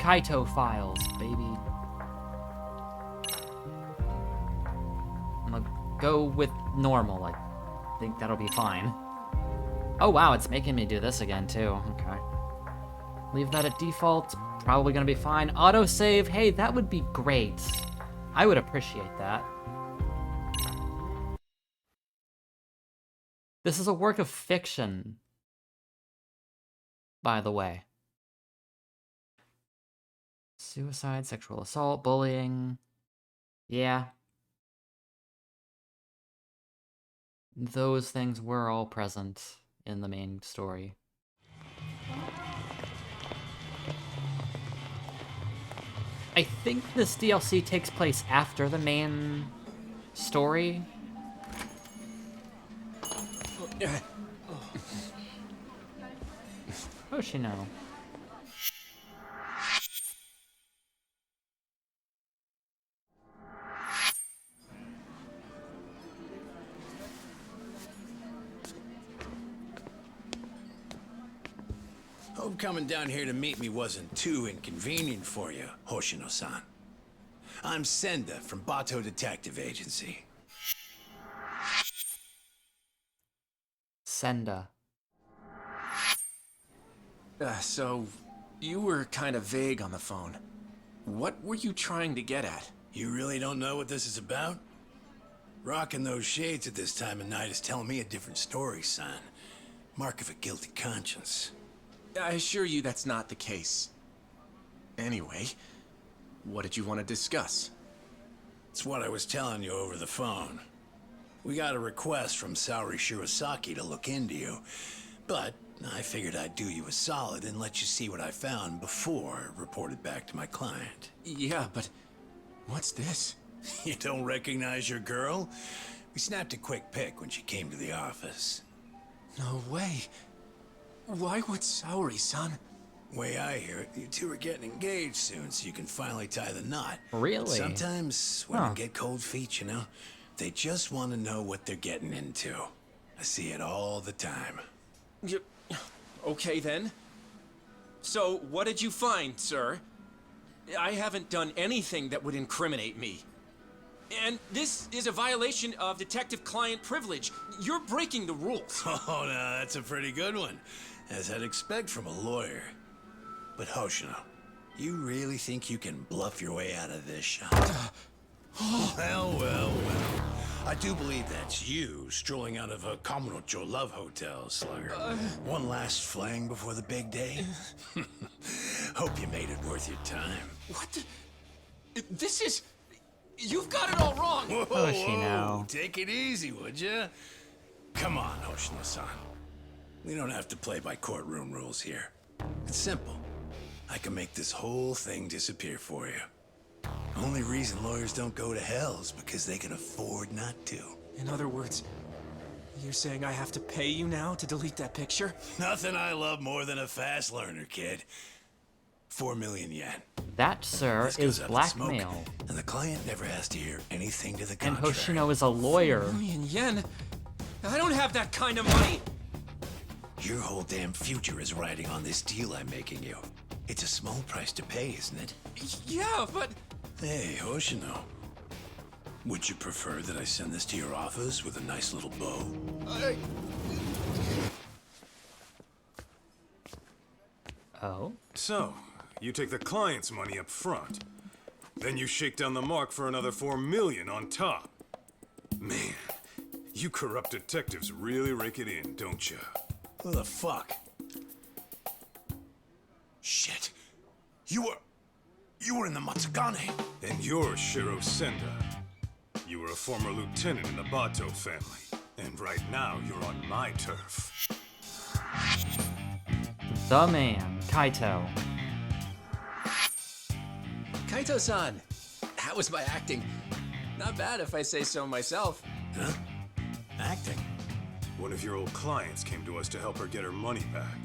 Kaito files, baby. I'm gonna go with normal. I think that'll be fine. Oh wow, it's making me do this again too. Okay. Leave that at default. Probably gonna be fine. Autosave, hey, that would be great. I would appreciate that. This is a work of fiction, by the way. Suicide, sexual assault, bullying. Yeah. Those things were all present in the main story. I think this DLC takes place after the main story. Hoshino. Hope coming down here to meet me wasn't too inconvenient for you, Hoshino-san. I'm Senda from Bato Detective Agency. Senda. So, you were kind of vague on the phone. What were you trying to get at? You really don't know what this is about? Rocking those shades at this time of night is telling me a different story, son. Mark of a guilty conscience. I assure you that's not the case. Anyway, what did you want to discuss? It's what I was telling you over the phone. We got a request from Saori Shirosaki to look into you, but I figured I'd do you a solid and let you see what I found before I reported back to my client. Yeah, but what's this? You don't recognize your girl? We snapped a quick pic when she came to the office. No way. Why would Saori-san? Way I hear it, you two are getting engaged soon, so you can finally tie the knot. Really? Sometimes women get cold feet, you know? They just want to know what they're getting into. I see it all the time. Okay then. So, what did you find, sir? I haven't done anything that would incriminate me. And this is a violation of detective-client privilege. You're breaking the rules. Oh, no, that's a pretty good one, as I'd expect from a lawyer. But Hoshino, you really think you can bluff your way out of this, Sean? Well. I do believe that's you strolling out of a Kamurocho love hotel, Slugger. One last fling before the big day. Hope you made it worth your time. What the... This is... You've got it all wrong! Whoa, Hoshino. take it easy, would you? Come on, Hoshino-san. We don't have to play by courtroom rules here. It's simple. I can make this whole thing disappear for you. Only reason lawyers don't go to hell is because they can afford not to. In other words, you're saying I have to pay you now to delete that picture? Nothing I love more than a fast learner, kid. 4 million yen. That, sir, This is goes up in smoke, blackmail. and the client never has to hear anything to the And contrary. Hoshino is a lawyer. 4 million yen? I don't have that kind of money! Your whole damn future is riding on this deal I'm making you. It's a small price to pay, isn't it? Yeah, but... Hey, Hoshino. Would you prefer that I send this to your office with a nice little bow? Oh? So, you take the client's money up front. Then you shake down the mark for another 4 million on top. Man, you corrupt detectives really rake it in, don't you? Who the fuck? Shit. You were in the Matsugane. And you're Shiro Senda. You were a former lieutenant in the Bato family. And right now, you're on my turf. The man, Kaito. Kaito-san, how was my acting? Not bad if I say so myself. Huh? Acting? One of your old clients came to us to help her get her money back.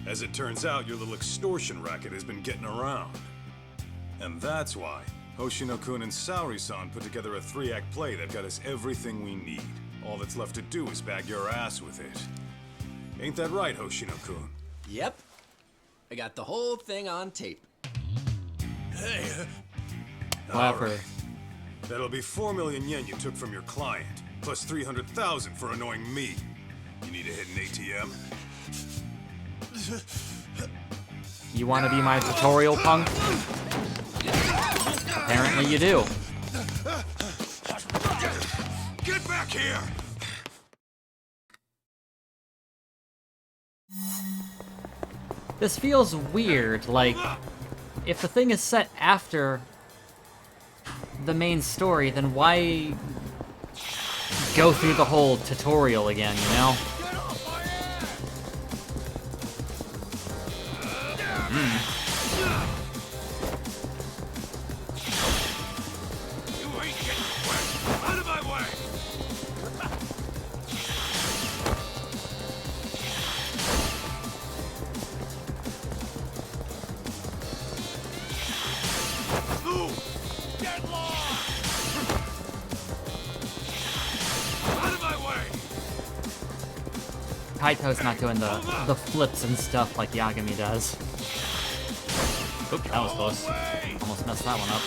As it turns out, your little extortion racket has been getting around. And that's why Hoshino-kun and Saori-san put together a 3-act play that got us everything we need. All that's left to do is bag your ass with it. Ain't that right, Hoshino-kun? Yep. I got the whole thing on tape. Hey, Whatever. Alright. That'll be 4 million yen you took from your client, plus 300,000 for annoying me. You need a hidden ATM? You want to be my tutorial punk? Apparently you do. Get back here! This feels weird, like, if the thing is set after the main story, then why go through the whole tutorial again, you know? you ain't getting away. Out of my way. Move! Get lost! Out of my way! Kaito's not doing the flips and stuff like Yagami does. Oop, that was close. Almost messed that one up.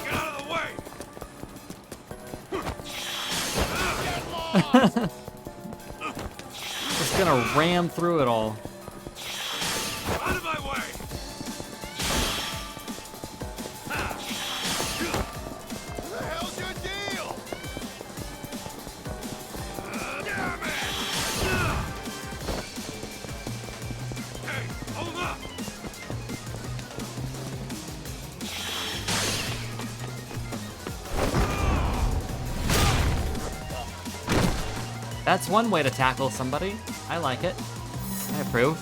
Get out of the way! Just gonna ram through it all. Out of my way! What the hell's your deal? Damn it! Hey, hold up! That's one way to tackle somebody. I like it. I approve.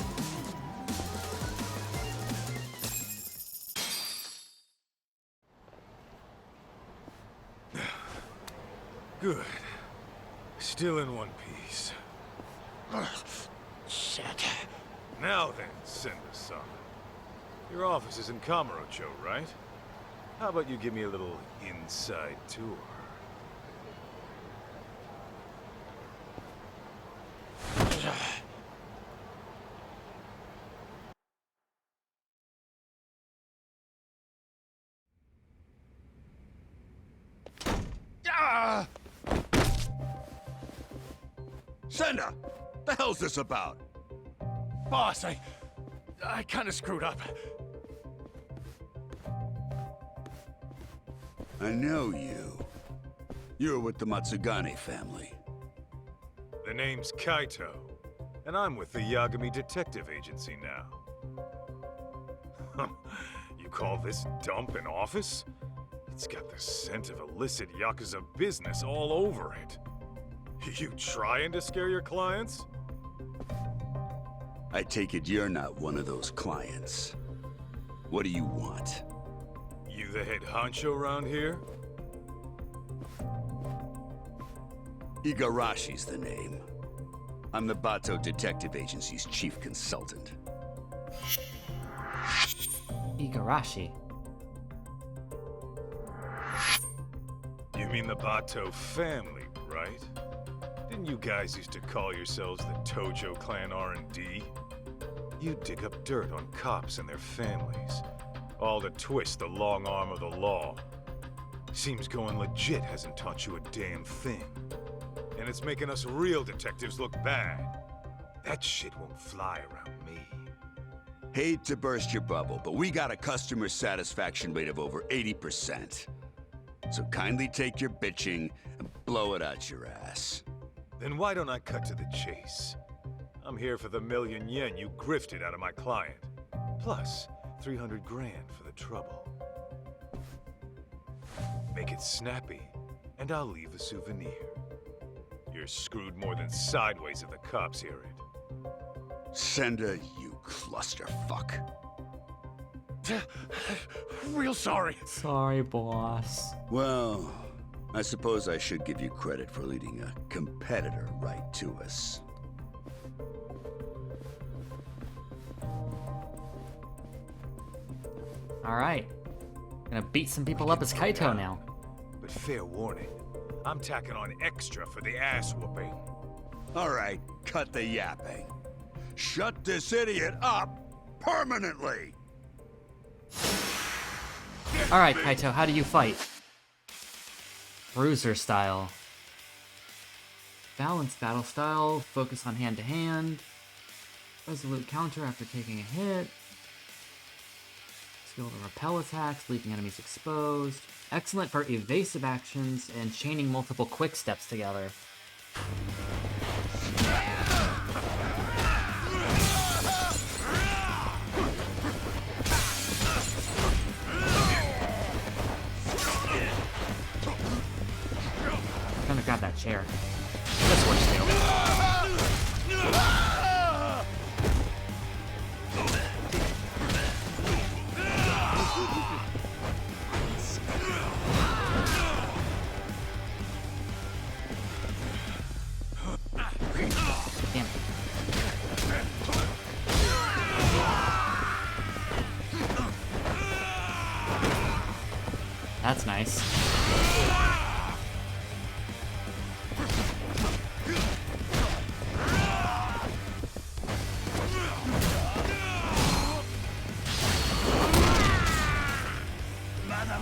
Good. Still in one piece. Shit. Now then, Senda-san. Your office is in Kamurocho, right? How about you give me a little inside tour? Ah! Senda! The hell's this about? Boss, I kind of screwed up. I know you. You're with the Matsugane family. The name's Kaito, and I'm with the Yagami Detective Agency now. You call this dump an office? It's got the scent of illicit Yakuza business all over it. You trying to scare your clients? I take it you're not one of those clients. What do you want? You the head honcho around here? Igarashi's the name. I'm the Bato Detective Agency's chief consultant. Igarashi. You mean the Bato family, right? Didn't you guys used to call yourselves the Tojo Clan R&D? You dig up dirt on cops and their families, all to twist the long arm of the law. Seems going legit hasn't taught you a damn thing. And it's making us real detectives look bad. That shit won't fly around me. Hate to burst your bubble, but we got a customer satisfaction rate of over 80%. So kindly take your bitching and blow it out your ass. Then why don't I cut to the chase? I'm here for the million yen you grifted out of my client. Plus, 300 grand for the trouble. Make it snappy, and I'll leave a souvenir. You're screwed more than sideways if the cops hear it. Senda, you clusterfuck. Real sorry. Sorry, boss. Well, I suppose I should give you credit for leading a competitor right to us. Alright. Gonna beat some people up as Kaito now. But fair warning, I'm tacking on extra for the ass whooping. All right, cut the yapping. Shut this idiot up permanently! Alright, Kaito, how do you fight? Bruiser style. Balanced battle style, focus on hand-to-hand. Resolute counter after taking a hit. Skill to repel attacks, leaving enemies exposed. Excellent for evasive actions and chaining multiple quick steps together. I'm gonna grab that chair. This works too. Damn it. That's nice.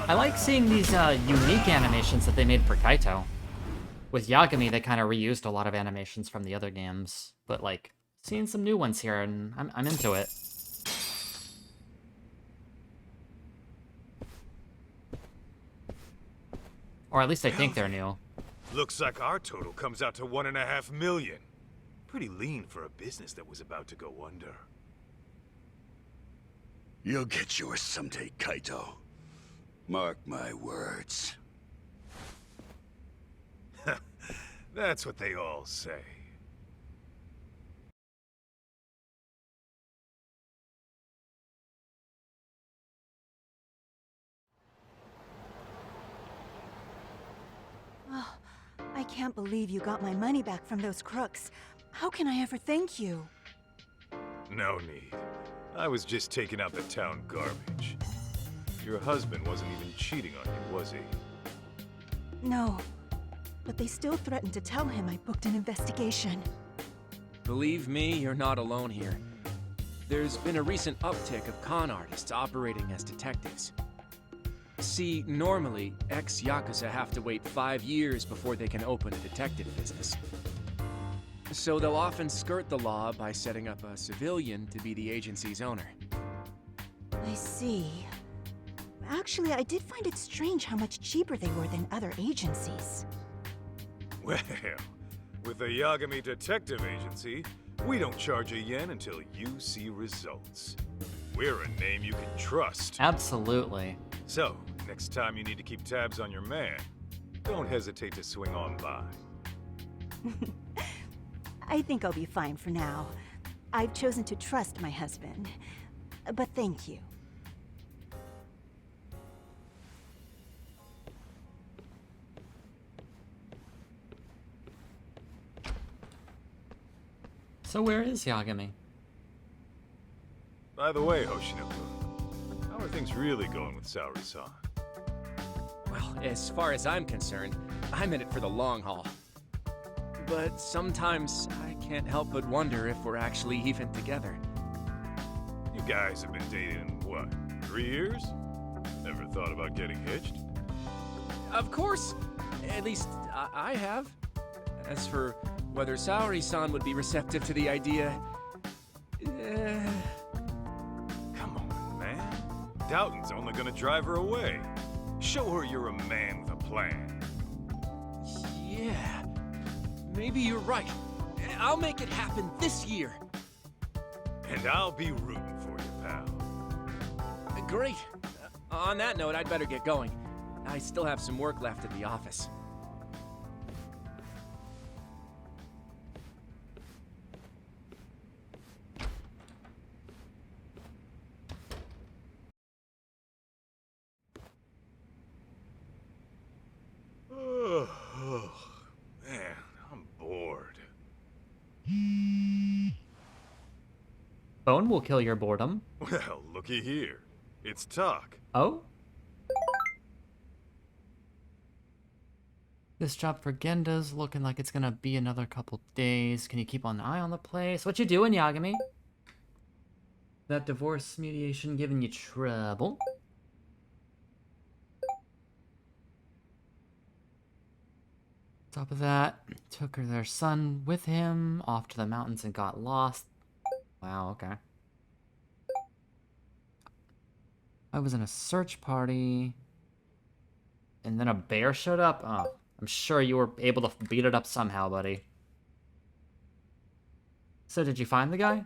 I like seeing these unique animations that they made for Kaito. With Yagami, they kind of reused a lot of animations from the other games, but like seeing some new ones here, and I'm into it. Or at least I think they're new. Looks like our total comes out to 1.5 million. Pretty lean for a business that was about to go under. You'll get yours someday, Kaito. Mark my words. That's what they all say. Oh, I can't believe you got my money back from those crooks. How can I ever thank you? No need. I was just taking out the town garbage. Your husband wasn't even cheating on you, was he? No, but they still threatened to tell him I booked an investigation. Believe me, you're not alone here. There's been a recent uptick of con artists operating as detectives. See, normally, ex-Yakuza have to wait 5 years before they can open a detective business. So they'll often skirt the law by setting up a civilian to be the agency's owner. I see. Actually, I did find it strange how much cheaper they were than other agencies. Well, with the Yagami Detective Agency, we don't charge a yen until you see results. We're a name you can trust. Absolutely. So, next time you need to keep tabs on your man, don't hesitate to swing on by. I think I'll be fine for now. I've chosen to trust my husband. But thank you. So where is Yagami? By the way, Hoshino-kun, how are things really going with Saori-san? Well, as far as I'm concerned, I'm in it for the long haul. But sometimes I can't help but wonder if we're actually even together. You guys have been dating, what, 3 years? Never thought about getting hitched? Of course! At least, I have. As for whether Saori-san would be receptive to the idea... Come on, man. Doubting's only gonna drive her away. Show her you're a man with a plan. Yeah, maybe you're right. I'll make it happen this year. And I'll be rooting for you, pal. Great. On that note, I'd better get going. I still have some work left at the office. Man, I'm bored. Phone will kill your boredom. Well, looky here. It's talk. Oh? This job for Genda's looking like it's gonna be another couple days. Can you keep an eye on the place? What you doing, Yagami? That divorce mediation giving you trouble? Top of that, took her their son with him off to the mountains and got lost. Wow, okay. I was in a search party, and then a bear showed up. Oh, I'm sure you were able to beat it up somehow, buddy. So did you find the guy?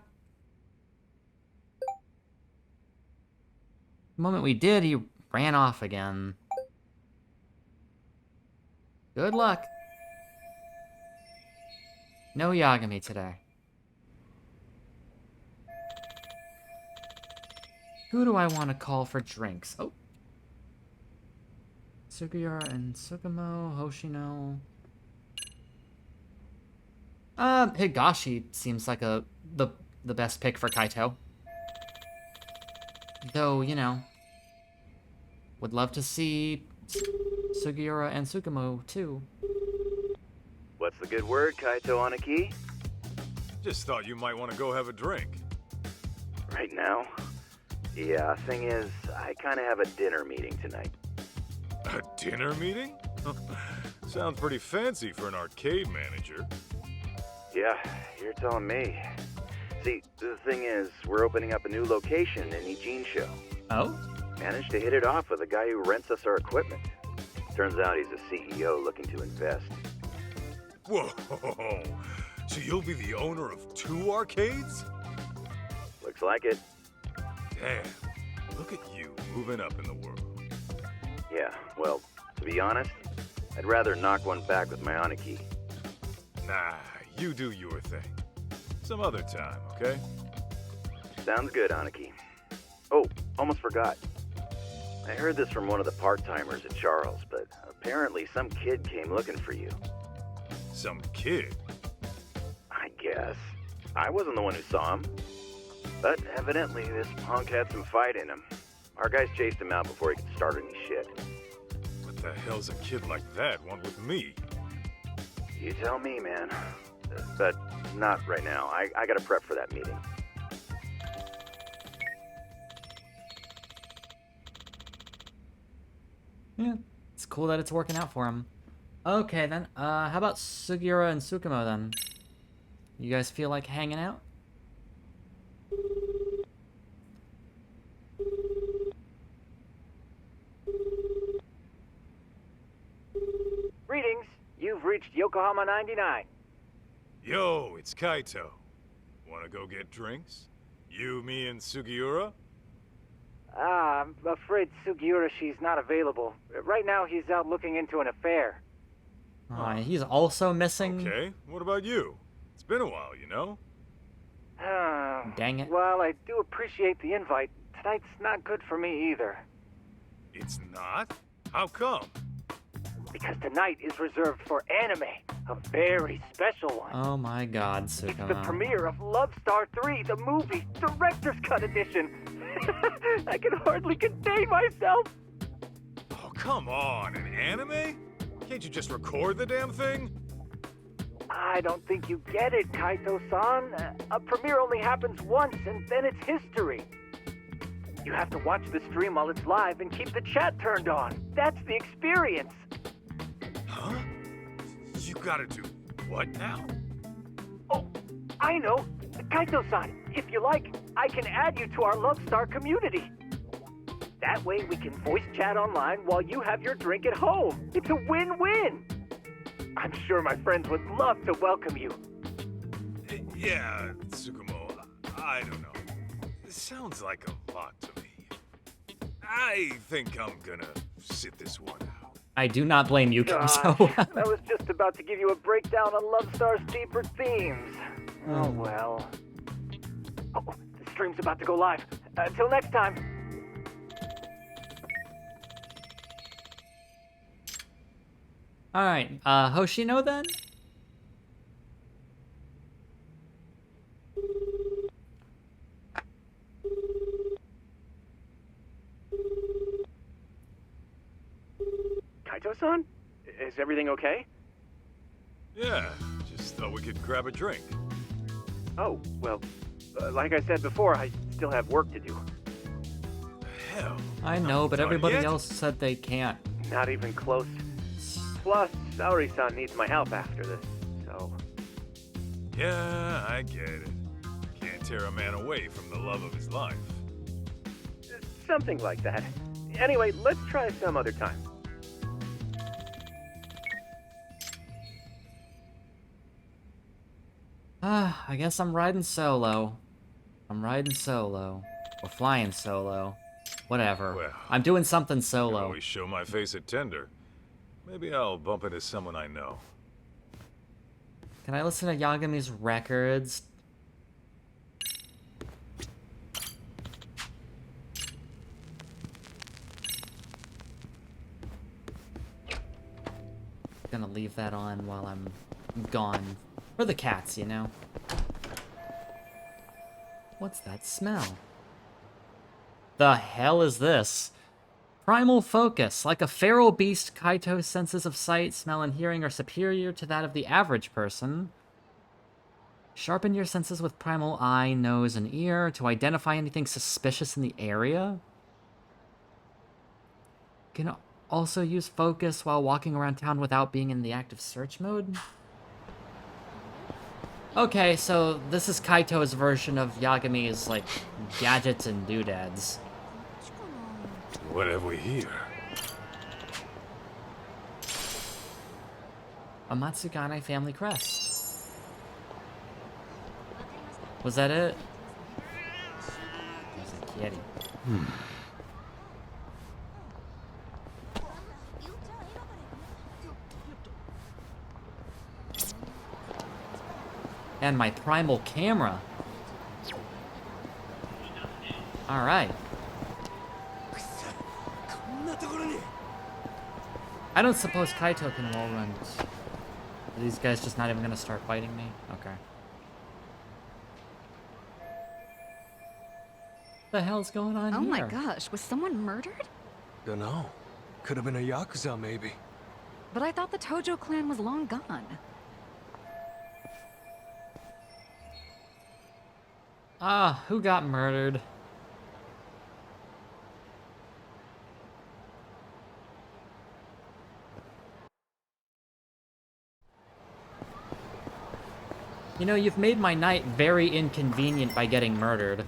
The moment we did, he ran off again. Good luck. No Yagami today. Who do I want to call for drinks? Oh. Sugiyara and Sugamo, Hoshino. Higashi seems like the best pick for Kaito. Though, you know, would love to see Sugiura and Sugamo too. What's the good word, Kaito Aniki? Just thought you might want to go have a drink. Right now? Yeah, thing is, I kind of have a dinner meeting tonight. A dinner meeting? Sounds pretty fancy for an arcade manager. Yeah, you're telling me. See, the thing is, we're opening up a new location in Ijincho. Oh? Managed to hit it off with a guy who rents us our equipment. Turns out he's a CEO looking to invest. Whoa! So you'll be the owner of 2 arcades? Looks like it. Damn, look at you moving up in the world. Yeah, well, to be honest, I'd rather knock one back with my Aniki. Nah, you do your thing. Some other time, okay? Sounds good, Aniki. Oh, almost forgot. I heard this from one of the part-timers at Charles, but apparently some kid came looking for you. Some kid? I guess. I wasn't the one who saw him. But evidently this punk had some fight in him. Our guys chased him out before he could start any shit. What the hell's a kid like that want with me? You tell me, man. But not right now. I gotta prep for that meeting. Yeah, it's cool that it's working out for him. Okay then, how about Sugiura and Tsukumo then? You guys feel like hanging out? Greetings. You've reached Yokohama 99. Yo, it's Kaito. Wanna go get drinks? You, me, and Sugiura? I'm afraid Sugiura, she's not available. Right now, he's out looking into an affair. He's also missing. Okay, what about you? It's been a while, you know? Dang it. Well, I do appreciate the invite. Tonight's not good for me either. It's not? How come? Because tonight is reserved for anime. A very special one. Oh my god, It's the Tsukumo. premiere of Love Star 3, the movie, Director's Cut Edition. I can hardly contain myself. Oh, come on, an anime? Can't you just record the damn thing? I don't think you get it, Kaito-san. A premiere only happens once, and then it's history. You have to watch the stream while it's live and keep the chat turned on. That's the experience. Huh? You gotta do what now? Oh, I know. Kaito-san, if you like, I can add you to our Love Star community. That way we can voice chat online while you have your drink at home. It's a win-win. I'm sure my friends would love to welcome you. Yeah, Tsukumo, I don't know. It sounds like a lot to me. I think I'm gonna sit this one out. I do not blame you, Gosh, Kaito. I was just about to give you a breakdown on Love Star's deeper themes. Oh, well. Oh, the stream's about to go live. Until next time. Alright, Hoshino then? Kaito-san? Is everything okay? Yeah, just thought we could grab a drink. Oh, well, like I said before, I still have work to do. Hell. I know, but done everybody yet? else said they can't. Not even close. Plus, Saori-san needs my help after this, so... Yeah, I get it. Can't tear a man away from the love of his life. Something like that. Anyway, let's try some other time. I guess I'm riding solo. I'm riding solo. Or flying solo. Whatever. Well, I'm doing something I solo. always show my face at Tinder. Maybe I'll bump into someone I know. Can I listen to Yagami's records? Gonna leave that on while I'm gone. For the cats, you know? What's that smell? The hell is this? Primal focus. Like a feral beast, Kaito's senses of sight, smell, and hearing are superior to that of the average person. Sharpen your senses with primal eye, nose, and ear to identify anything suspicious in the area. You can also use focus while walking around town without being in the active search mode. Okay, so this is Kaito's version of Yagami's, like, gadgets and doodads. What have we here? A Matsugane family crest. Was that it? There's a kitty. And my primal camera. Alright. I don't suppose Kaito can wall run. Are these guys just not even gonna start fighting me? Okay. What the hell's going on Oh here? my gosh, was someone murdered? Dunno. Could have been a Yakuza, maybe. But I thought the Tojo clan was long gone. Ah, who got murdered? You know, you've made my night very inconvenient by getting murdered.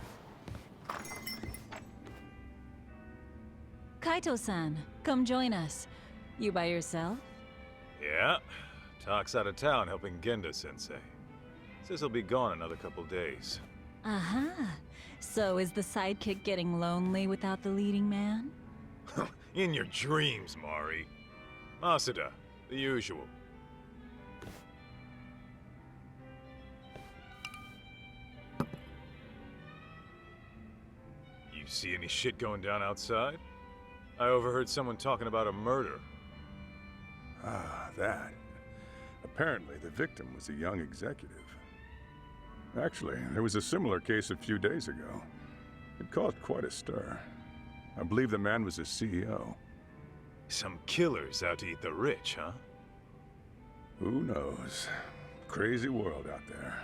Kaito-san, come join us. You by yourself? Yeah. Talk's out of town helping Genda-sensei. Says he'll be gone another couple days. Uh-huh. So is the sidekick getting lonely without the leading man? In your dreams, Mari. Masuda, the usual. You see any shit going down outside? I overheard someone talking about a murder. Ah, that. Apparently, the victim was a young executive. Actually, there was a similar case a few days ago. It caused quite a stir. I believe the man was a CEO. Some killers out to eat the rich, huh? Who knows? Crazy world out there.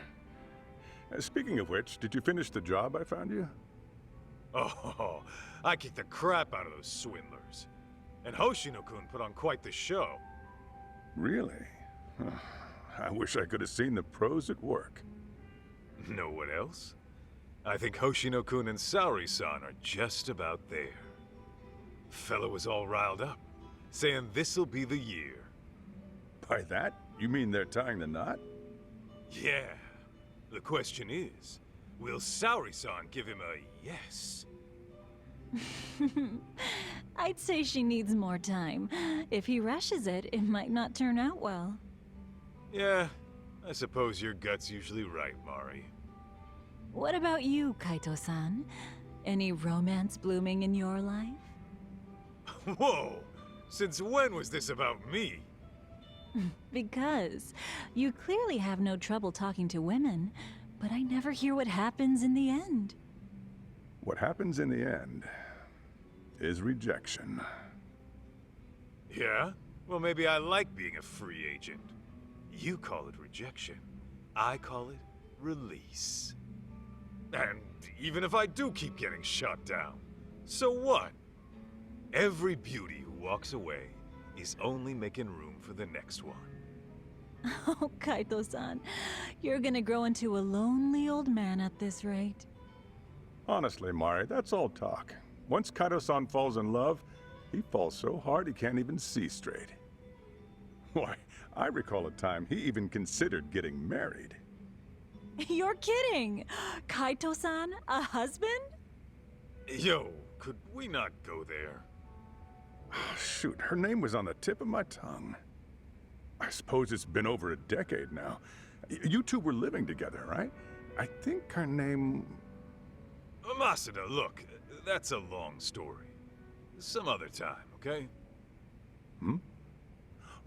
Speaking of which, did you finish the job I found you? Oh, I kicked the crap out of those swindlers. And Hoshino-kun put on quite the show. Really? I wish I could have seen the pros at work. Know what else? I think Hoshino-kun and Saori-san are just about there. Fella was all riled up, saying this'll be the year. By that, you mean they're tying the knot? Yeah. The question is, will Saori-san give him a yes? I'd say she needs more time. If he rushes it, it might not turn out well. Yeah, I suppose your gut's usually right, Mari. What about you, Kaito-san? Any romance blooming in your life? Whoa! Since when was this about me? Because you clearly have no trouble talking to women, but I never hear what happens in the end. What happens in the end is rejection. Yeah? Well, maybe I like being a free agent. You call it rejection. I call it release. And even if I do keep getting shot down, so what? Every beauty who walks away is only making room for the next one. Oh, Kaito-san, you're gonna grow into a lonely old man at this rate. Honestly, Mari, that's all talk. Once Kaito-san falls in love, he falls so hard he can't even see straight. Why, I recall a time he even considered getting married. You're kidding! Kaito-san, a husband? Yo, could we not go there? Shoot, her name was on the tip of my tongue. I suppose it's been over a decade now. You two were living together, right? I think her name... Masuda, look, that's a long story. Some other time, okay? Hmm?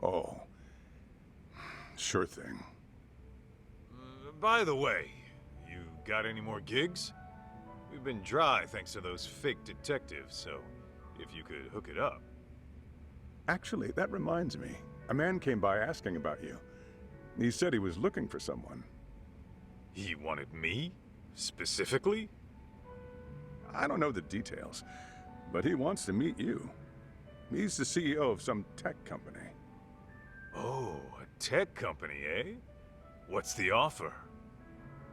Oh. Sure thing. By the way, you got any more gigs? We've been dry thanks to those fake detectives, so if you could hook it up. Actually, that reminds me. A man came by asking about you. He said he was looking for someone. He wanted me? Specifically? I don't know the details, but he wants to meet you. He's the CEO of some tech company. Oh, a tech company, eh? What's the offer?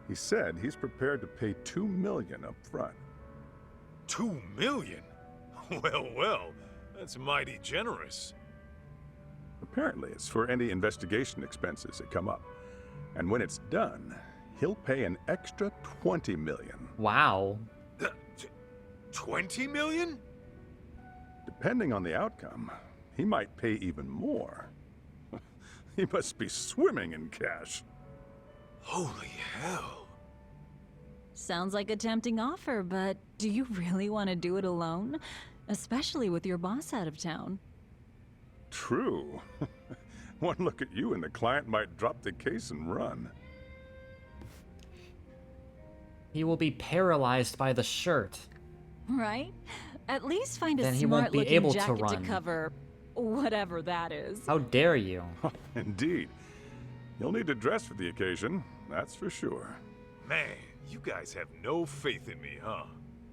He said he's prepared to pay $2 million up front. $2 million? Well, that's mighty generous. Apparently, it's for any investigation expenses that come up. And when it's done, he'll pay an extra $20 million. Wow. 20 million? Depending on the outcome, he might pay even more. He must be swimming in cash. Holy hell. Sounds like a tempting offer, but do you really want to do it alone? Especially with your boss out of town. True. One look at you and the client might drop the case and run. He will be paralyzed by the shirt. Right? At least find a Then he won't be smart-looking able to jacket run. to cover whatever that is. How dare you? Indeed. You'll need to dress for the occasion, that's for sure. Man, you guys have no faith in me, huh?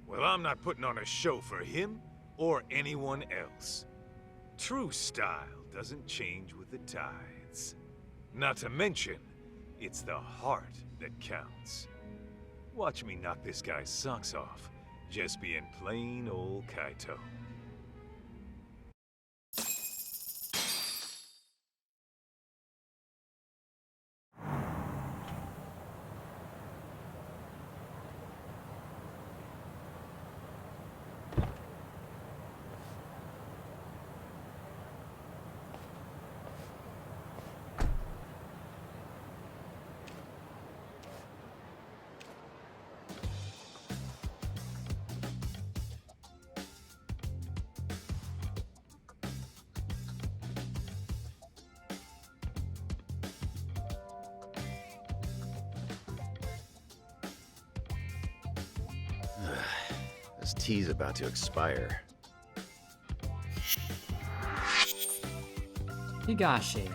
Well, I'm not putting on a show for him or anyone else. True style doesn't change with the tides. Not to mention, it's the heart that counts. Watch me knock this guy's socks off, just being plain old Kaito. This tea's about to expire. Higashi.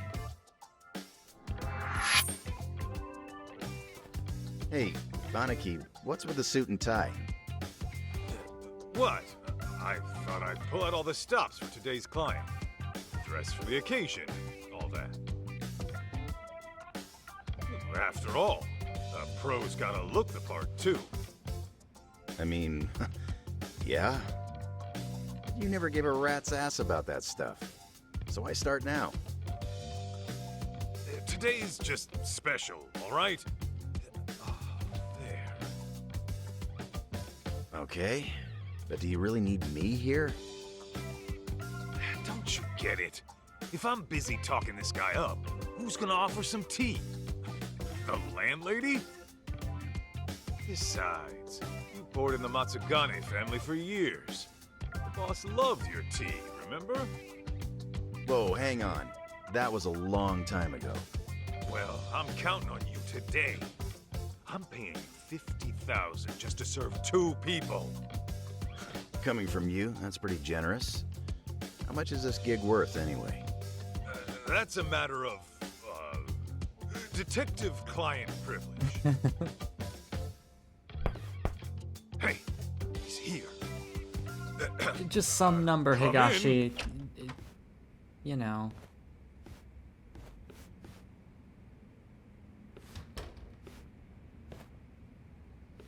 Hey, Banaki, what's with the suit and tie? What? I thought I'd pull out all the stops for today's client. Dress for the occasion, all that. After all, a pro's gotta look the part, too. I mean, yeah. You never give a rat's ass about that stuff. So I start now. Today's just special, all right? Oh, there. Okay, but do you really need me here? Don't you get it? If I'm busy talking this guy up, who's gonna offer some tea? The landlady? Besides, you poured in the Matsugane family for years. The boss loved your tea, remember? Whoa, hang on. That was a long time ago. Well, I'm counting on you today. I'm paying you $50,000 just to serve 2 people. Coming from you, that's pretty generous. How much is this gig worth, anyway? That's a matter of, detective-client privilege. Hey, he's here. Just some number, Come Higashi. You know.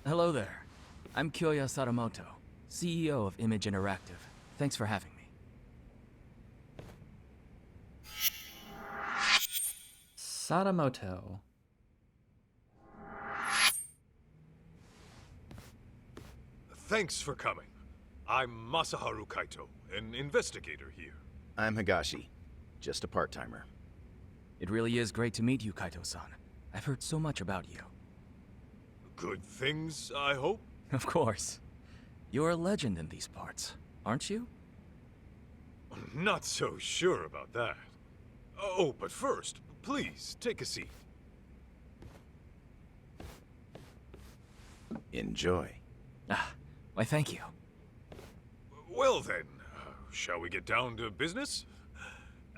Hello there. I'm Kyoya Sadamoto, CEO of Image Interactive. Thanks for having me. Sadamoto. Thanks for coming. I'm Masaharu Kaito, an investigator here. I'm Higashi, just a part-timer. It really is great to meet you, Kaito-san. I've heard so much about you. Good things, I hope? Of course. You're a legend in these parts, aren't you? Not so sure about that. Oh, but first, please, take a seat. Enjoy. Ah, why thank you. Well then, shall we get down to business?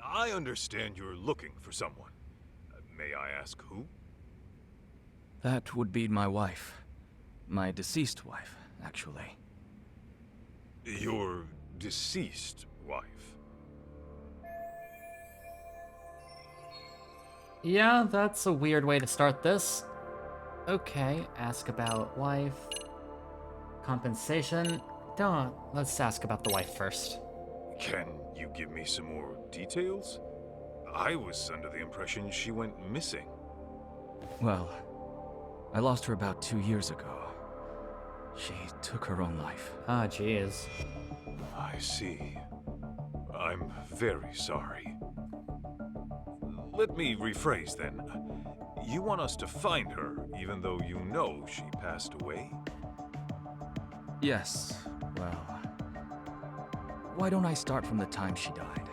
I understand you're looking for someone. May I ask who? That would be my wife. My deceased wife, actually. Your deceased wife? Yeah, that's a weird way to start this. Okay, ask about wife. Compensation. Don't. Let's ask about the wife first. Can you give me some more details? I was under the impression she went missing. Well, I lost her about 2 years ago. She took her own life. Ah, jeez. I see. I'm very sorry. Let me rephrase then. You want us to find her, even though you know she passed away? Yes, well... Why don't I start from the time she died?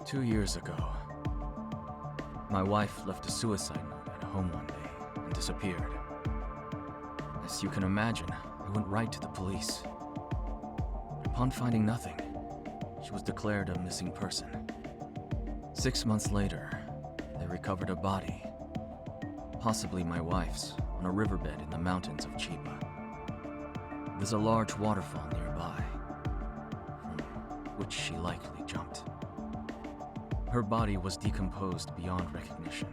2 years ago, my wife left a suicide note at home one day and disappeared. As you can imagine, I went right to the police. Upon finding nothing, she was declared a missing person. 6 months later, they recovered a body, possibly my wife's, on a riverbed in the mountains of Chiba. There's a large waterfall nearby, from which she likely jumped. Her body was decomposed beyond recognition,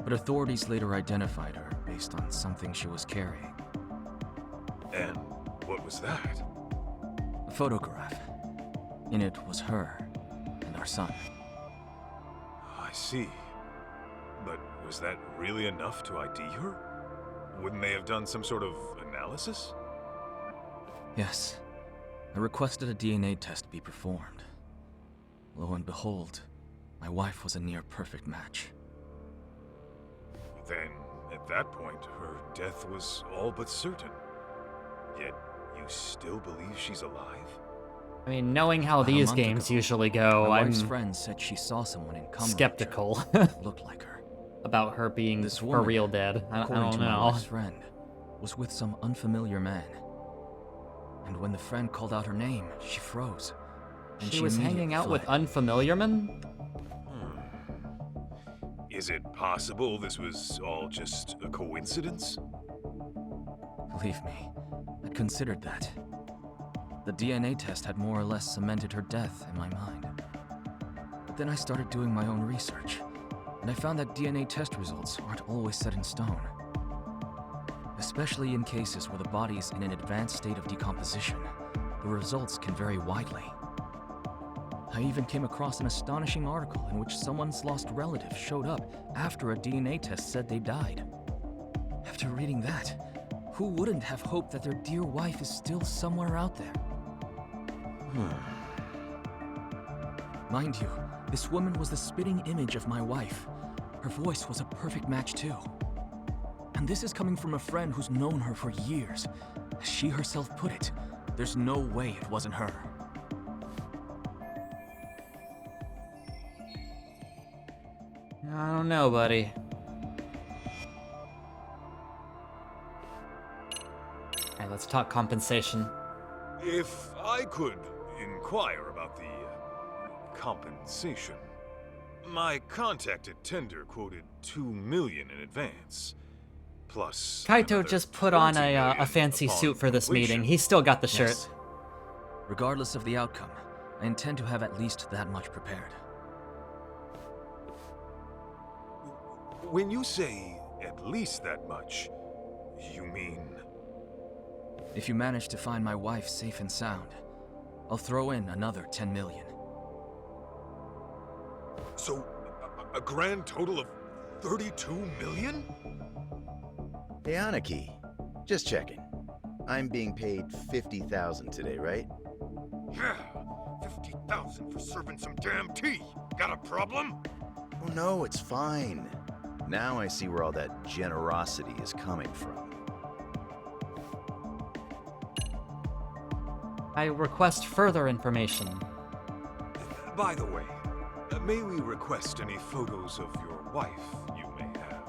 but authorities later identified her based on something she was carrying. And what was that? A photograph. In it was her and our son. I see. But was that really enough to ID her? Wouldn't they have done some sort of analysis? Yes. I requested a DNA test be performed. Lo and behold, my wife was a near-perfect match. Then, at that point, her death was all but certain. Yet, you still believe she's alive? I mean, knowing how About a these month games ago, usually go, my I'm wife's friend said she saw someone in common skeptical that looked like her. about her being This for woman, real dead. I according don't to my know. wife's friend, was with some unfamiliar man. And when the friend called out her name, she froze. And She was hanging out with fled. unfamiliar men? Is it possible this was all just a coincidence? Believe me, I considered that. The DNA test had more or less cemented her death in my mind. But then I started doing my own research, and I found that DNA test results aren't always set in stone. Especially in cases where the body is in an advanced state of decomposition, the results can vary widely. I even came across an astonishing article in which someone's lost relative showed up after a DNA test said they died. After reading that, who wouldn't have hoped that their dear wife is still somewhere out there? Mind you, this woman was the spitting image of my wife. Her voice was a perfect match too. And this is coming from a friend who's known her for years. As she herself put it, there's no way it wasn't her. I don't know, buddy. Alright, let's talk compensation. If I could inquire about the compensation. My contact at Tender quoted $2 million in advance. Plus, Kaito another just put on $20 a million fancy upon suit for this completion. meeting. He's still got the shirt. Yes. Regardless of the outcome, I intend to have at least that much prepared. When you say at least that much, you mean... If you manage to find my wife safe and sound, I'll throw in another 10 million. So, a grand total of 32 million? Hey, Aniki. Just checking. I'm being paid 50,000 today, right? Yeah, 50,000 for serving some damn tea. Got a problem? Oh no, it's fine. Now I see where all that generosity is coming from. I request further information. By the way, may we request any photos of your wife you may have?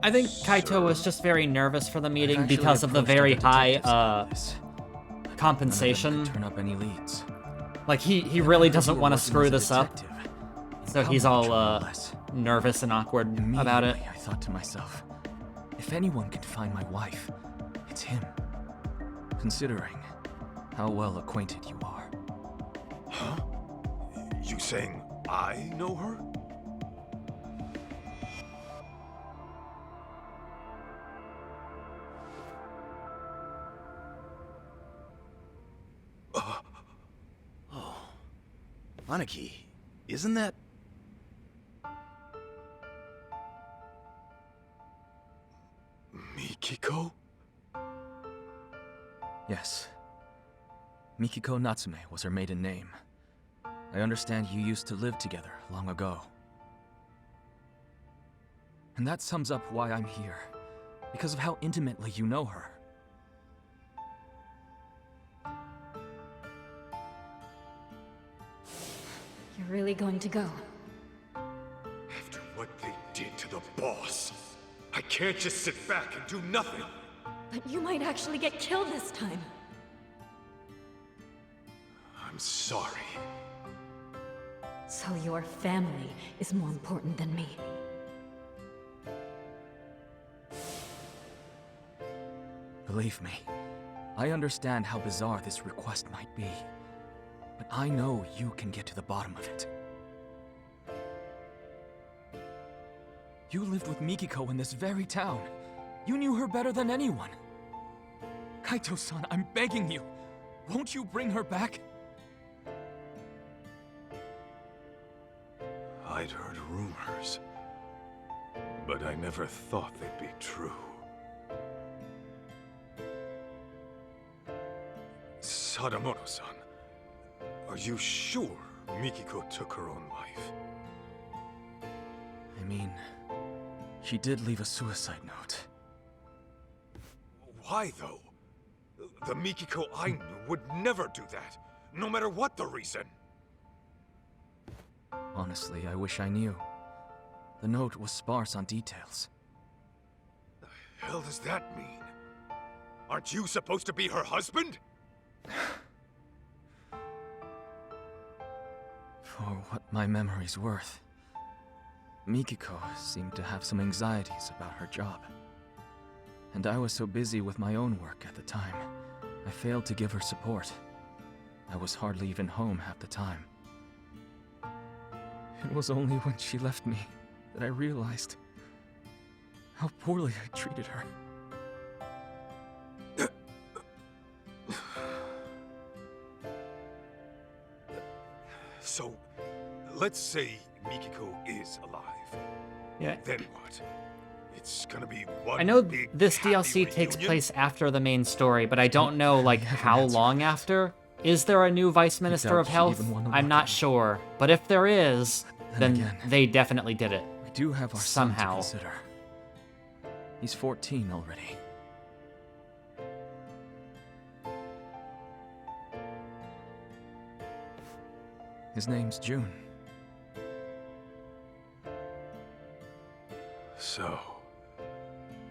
I think Kaito was just very nervous for the meeting I've actually because of the approached very other high detectives about this. None of them compensation. could turn up any leads. Like he Then I really heard doesn't you were want to working screw as a this up. detective in So he's Cumberland, all no less. nervous and awkward about it. Immediately, I thought to myself, if anyone can find my wife, it's him. Considering how well acquainted you are. Huh? You saying I know her? Oh. Aniki, isn't that... Mikiko? Yes. Mikiko Natsume was her maiden name. I understand you used to live together long ago. And that sums up why I'm here. Because of how intimately you know her. You're really going to go? After what they did to the boss, I can't just sit back and do nothing. But you might actually get killed this time. I'm sorry. So your family is more important than me. Believe me, I understand how bizarre this request might be. But I know you can get to the bottom of it. You lived with Mikiko in this very town. You knew her better than anyone. Kaito-san, I'm begging you. Won't you bring her back? I'd heard rumors, but I never thought they'd be true. Sadamoto-san, are you sure Mikiko took her own life? I mean, she did leave a suicide note. Why, though? The Mikiko I knew would never do that, no matter what the reason. Honestly, I wish I knew. The note was sparse on details. The hell does that mean? Aren't you supposed to be her husband? For what my memory's worth, Mikiko seemed to have some anxieties about her job. And I was so busy with my own work at the time, I failed to give her support. I was hardly even home half the time. It was only when she left me that I realized how poorly I treated her. So, let's say Mikiko is alive. Yeah. Then what? It's gonna be one I know big this happy DLC takes reunion? place after the main story, but I don't know like how long after. Is there a new Vice Minister of she Health? even won the I'm not sure. But if there is, then again, they definitely did it. We do have our somehow. son to consider. He's 14 already. His name's June. So,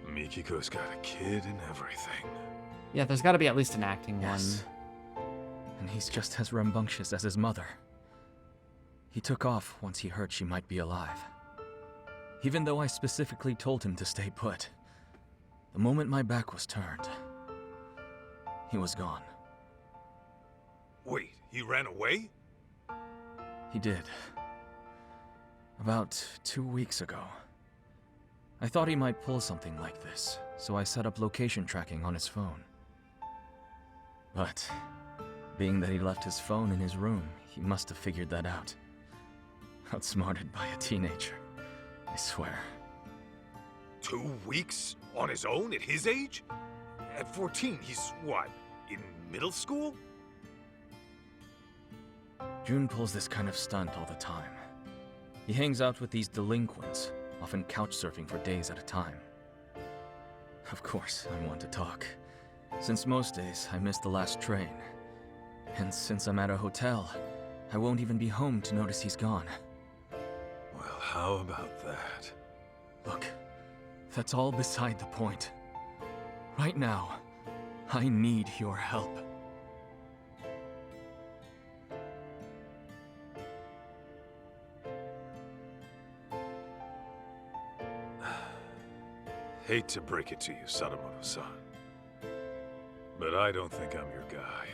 Mikiko's got a kid and everything. Yeah, there's got to be at least an acting Yes. And he's just as rambunctious as his mother. He took off once he heard she might be alive. Even though I specifically told him to stay put. The moment my back was turned, he was gone. Wait, he ran away? He did. About 2 weeks ago. I thought he might pull something like this, so I set up location tracking on his phone. But, being that he left his phone in his room, he must have figured that out. Outsmarted by a teenager, I swear. 2 weeks on his own at his age? At 14, he's what, in middle school? June pulls this kind of stunt all the time. He hangs out with these delinquents, often couch surfing for days at a time. Of course, I want to talk. Since most days, I miss the last train. And since I'm at a hotel, I won't even be home to notice he's gone. Well, how about that? Look, that's all beside the point. Right now, I need your help. Hate to break it to you, Sadamoto-san, but I don't think I'm your guy.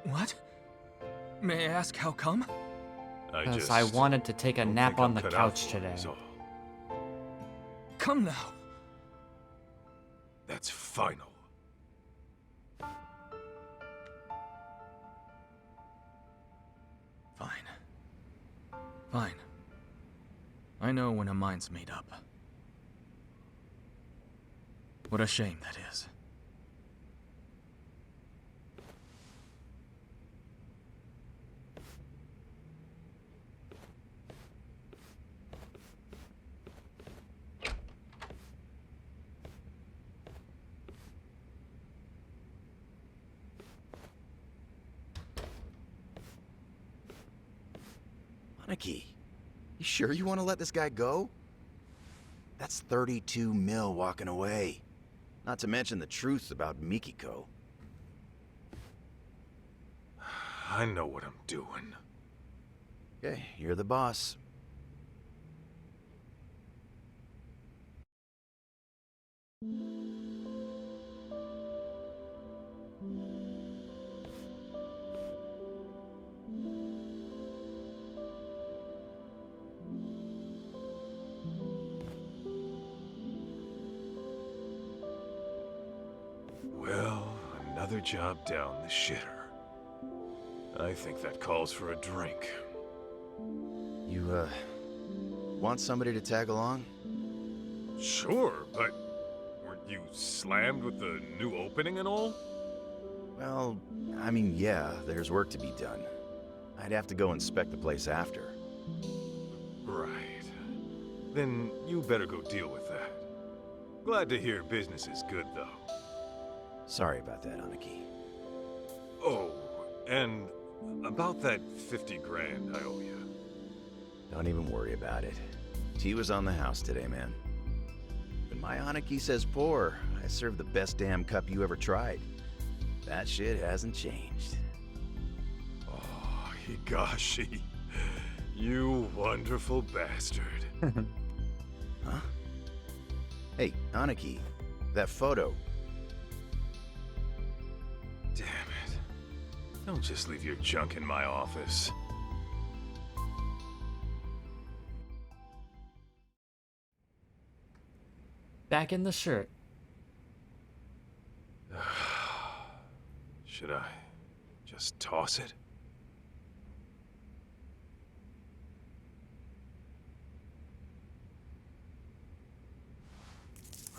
What? May I ask how come? Because I wanted to take a nap on the couch today. Come now. That's final. Fine. Fine. I know when a mind's made up. What a shame that is. Aniki, you sure you want to let this guy go? That's 32 mil walking away. Not to mention the truth about Mikiko. I know what I'm doing. Okay, you're the boss. Well, another job down the shitter. I think that calls for a drink. You, want somebody to tag along? Sure, but weren't you slammed with the new opening and all? Well, I mean, yeah, there's work to be done. I'd have to go inspect the place after. Right. Then you better go deal with that. Glad to hear business is good, though. Sorry about that, Aniki. Oh, and about that 50 grand I owe you. Don't even worry about it. Tea was on the house today, man. When my Aniki says pour, I serve the best damn cup you ever tried. That shit hasn't changed. Oh, Higashi. You wonderful bastard. Huh? Hey, Aniki, that photo. Damn it. Don't just leave your junk in my office. Back in the shirt. Should I just toss it?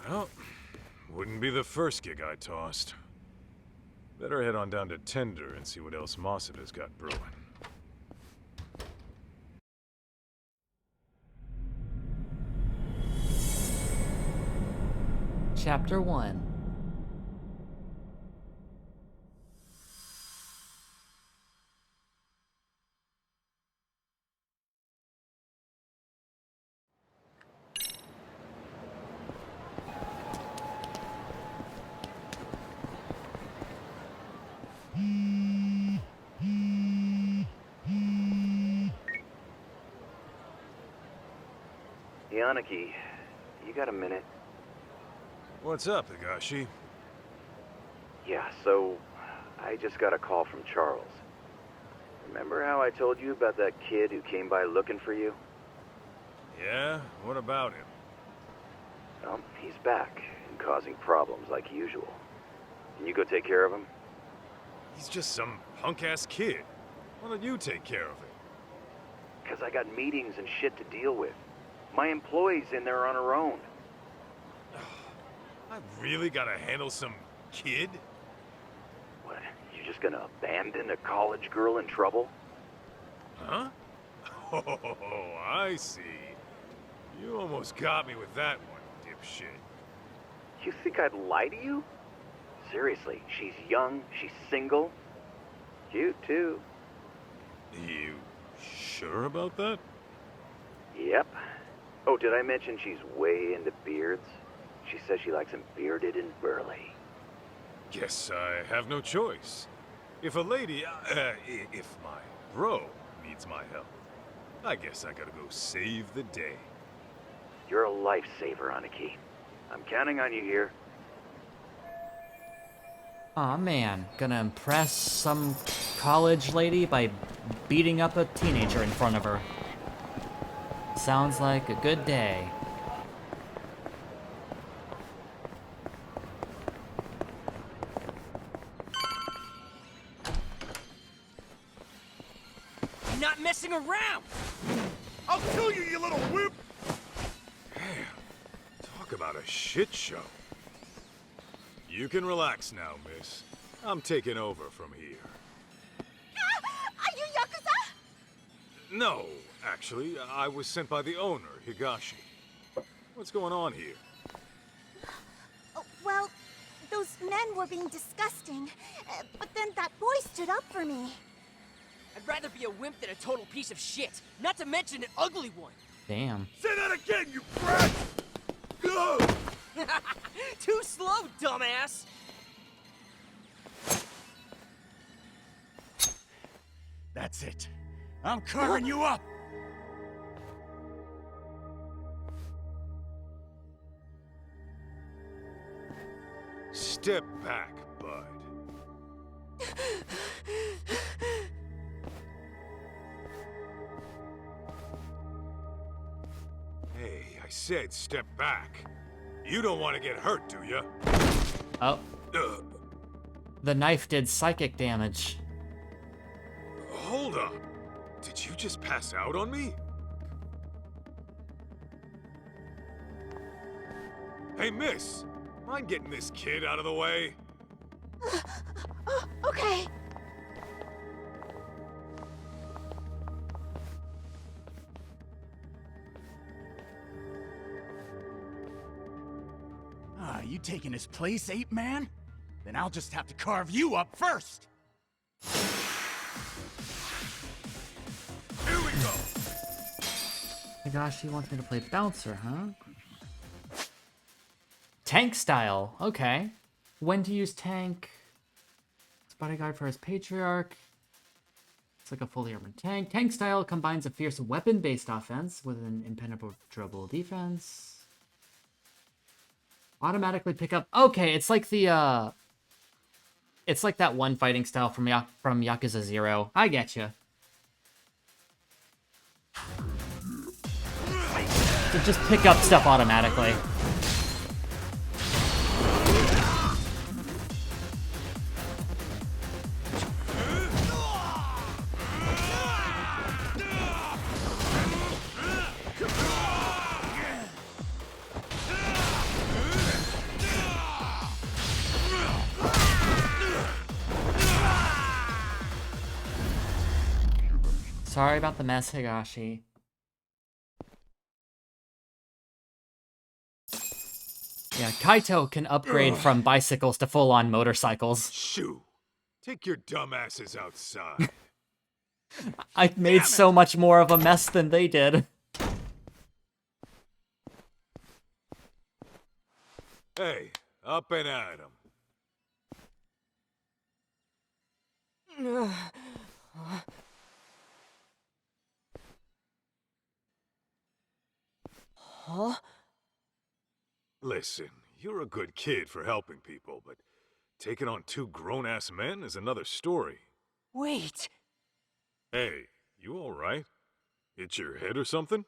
Well, wouldn't be the first gig I tossed. Better head on down to Tender and see what else Masuda's got brewing. Chapter 1. Yanaki, you got a minute? What's up, Higashi? Yeah, so I just got a call from Charles. Remember how I told you about that kid who came by looking for you? Yeah? What about him? Well, he's back and causing problems like usual. Can you go take care of him? He's just some punk-ass kid. Why don't you take care of him? Because I got meetings and shit to deal with. My employee's in there on her own. I really gotta handle some kid? What, you just gonna abandon a college girl in trouble? Huh? Oh, I see. You almost got me with that one, dipshit. You think I'd lie to you? Seriously, she's young, she's single. Cute, too. You sure about that? Yep. Oh, did I mention she's way into beards? She says she likes them bearded and burly. Guess I have no choice. If a lady, if my bro needs my help, I guess I gotta go save the day. You're a lifesaver, Aniki. I'm counting on you here. Aw, man. Gonna impress some college lady by beating up a teenager in front of her. Sounds like a good day. I'm not messing around! I'll kill you, you little whip! Damn. Talk about a shit show. You can relax now, miss. I'm taking over from here. Are you Yakuza? No, actually, I was sent by the owner, Higashi. What's going on here? Oh, well, those men were being disgusting, but then that boy stood up for me. I'd rather be a wimp than a total piece of shit, not to mention an ugly one. Damn. Say that again, you brat! Ugh! Too slow, dumbass! That's it. I'm carving you up! Step back, bud. Hey, I said step back. You don't want to get hurt, do you? Oh. The knife did psychic damage. Hold up. Did you just pass out on me? Hey, miss. Mind getting this kid out of the way? Okay. Ah, you taking his place, ape man? Then I'll just have to carve you up first! Here we go! My gosh, he wants me to play bouncer, huh? Tank style, okay. When to use tank. It's bodyguard for his patriarch. It's like a fully armored tank. Tank style combines a fierce weapon-based offense with an impenetrable defense. Automatically pick up. Okay, it's like the it's like that one fighting style from Yakuza 0. I get you. To just pick up stuff automatically. Sorry about the mess, Higashi. Yeah, Kaito can upgrade from bicycles to full-on motorcycles. Shoo! Take your dumbasses outside. I made so much more of a mess than they did. Hey, up and at 'em. Huh? Listen, you're a good kid for helping people, but taking on two grown-ass men is another story. Wait. Hey, you alright? Hit your head or something?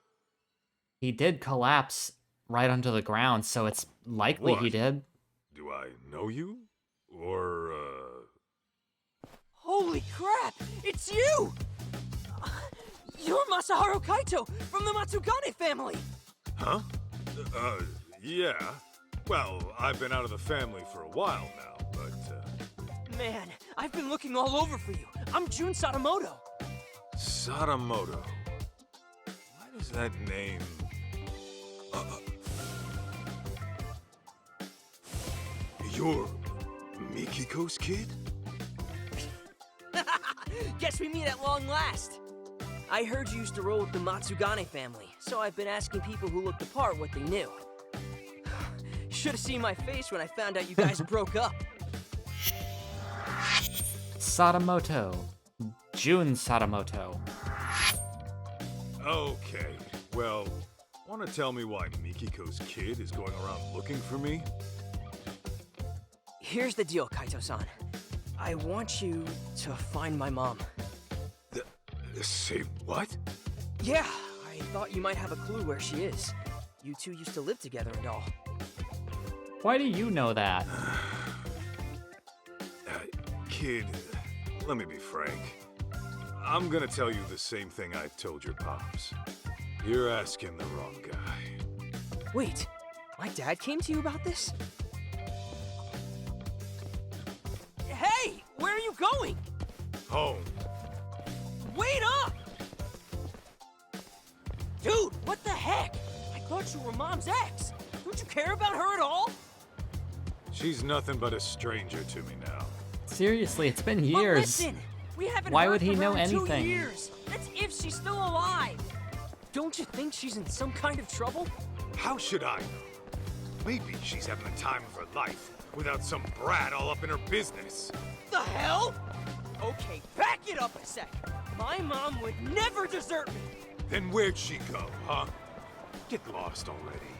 He did collapse right onto the ground, so it's likely he What? did. Do I know you? Or, Holy crap! It's you! You're Masaharu Kaito from the Matsugane family! Huh? Yeah. Well, I've been out of the family for a while now, but, Man, I've been looking all over for you. I'm Jun Sadamoto. Sadamoto. Why does that name... You're Mikiko's kid? Guess we meet at long last. I heard you used to roll with the Matsugane family, so I've been asking people who looked the part what they knew. Should have seen my face when I found out you guys broke up. Sadamoto. Jun Sadamoto. Okay, well, wanna tell me why Mikiko's kid is going around looking for me? Here's the deal, Kaito-san. I want you to find my mom. Say what? Yeah, I thought you might have a clue where she is. You two used to live together and all. Why do you know that? Kid, let me be frank. I'm gonna tell you the same thing I told your pops. You're asking the wrong guy. Wait, my dad came to you about this? Hey, where are you going? Home. Wait up! Dude, what the heck? I thought you were Mom's ex. Don't you care about her at all? She's nothing but a stranger to me now. Seriously, it's been years. But listen, we haven't Why heard would he from know her in 2 anything? years. That's if she's still alive. Don't you think she's in some kind of trouble? How should I know? Maybe she's having the time of her life without some brat all up in her business. The hell? Okay, back it up a sec. My mom would never desert me. Then where'd she go, huh? Get lost already.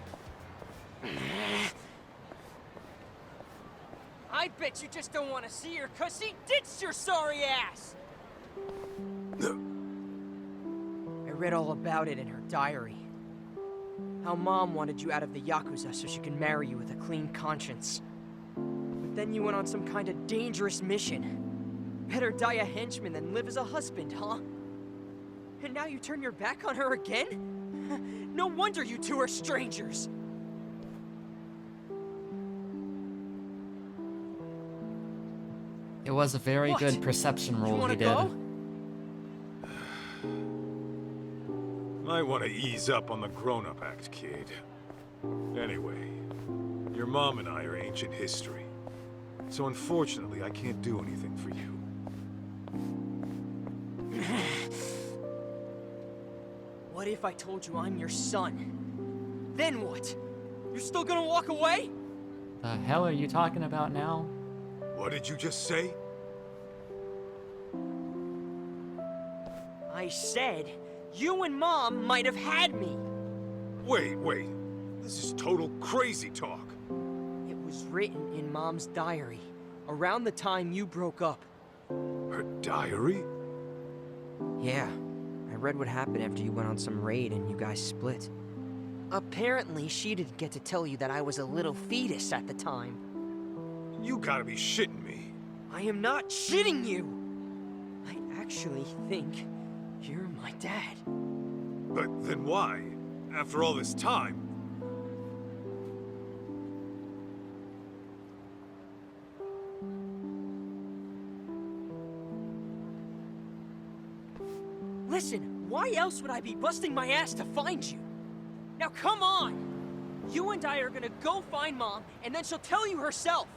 I bet you just don't want to see her because she ditched your sorry ass. I read all about it in her diary. How Mom wanted you out of the Yakuza so she can marry you with a clean conscience. But then you went on some kind of dangerous mission. Better die a henchman than live as a husband, huh? And now you turn your back on her again? No wonder you two are strangers. It was a very What? good perception You roll wanna he did. go? Might want to ease up on the grown-up act, kid. Anyway, your mom and I are ancient history. So unfortunately, I can't do anything for you. What if I told you I'm your son? Then what? You're still gonna walk away? The hell are you talking about now? What did you just say? I said, you and Mom might have had me. Wait. This is total crazy talk. It was written in Mom's diary, around the time you broke up. Her diary? Yeah, I read what happened after you went on some raid and you guys split. Apparently, she didn't get to tell you that I was a little fetus at the time. You gotta be shitting me. I am not shitting you! I actually think you're my dad. But then why? After all this time? Listen, why else would I be busting my ass to find you? Now come on! You and I are gonna go find Mom, and then she'll tell you herself.